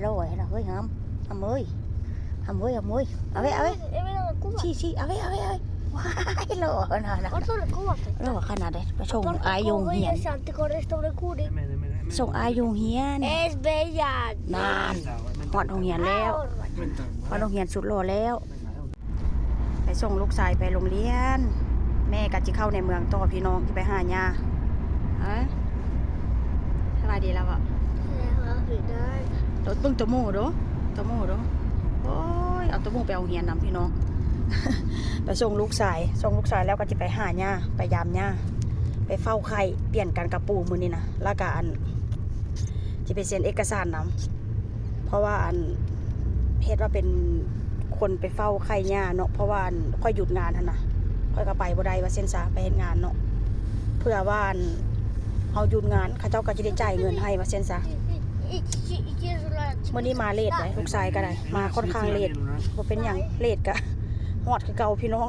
rồi là hơi hầm hầm ơi hầm ơi hầm ơi ở đây chi ở đâyว้ายloน่ะloขนาดได้ไปส่งอายุงเฮียนส่งอายุงเฮียนนานหอดโรงเรียนแล้วหอดโรงเรียนสุดโลแล้วไปส่งลูกชายไปโรงเรียนแม่ก็จะเข้าในเมืองต่อพี่น้องที่ไปหาย่าสบายดีแล้วอ่ะรถบึ้งตัวหมูดูโอ้ยเอาตัวหมูไปเอาเฮียนนำพี่น้อง ไปส่งลูกชายแล้วก็จะไปหาย่าไปยามย่าไปเฝ้าไข่เปลี่ยนกันกับปู่มือนี่นะแล้วก็อันจะไปเซ็นเอกสารนำเพราะว่าอันเหตุว่าเป็นคนไปเฝ้าไข่ย่าเนาะเพราะว่าค่อยหยุดงานท่านนะค่อยก็ไปบ่ได้ว่าเซ็นซาไปเฮ็ดงานเนาะเพื่อว่าเขาหยุดงานเขาเจ้าก็จะได้จ่ายเงินให้ว่าเซ็นซาเมื่อนี้มาเลทเลยลูกชายก็ได้มาค่อนข้างเลทบ่เป็นอย่างเลทกะฮอดคือเก่าพี่น้อง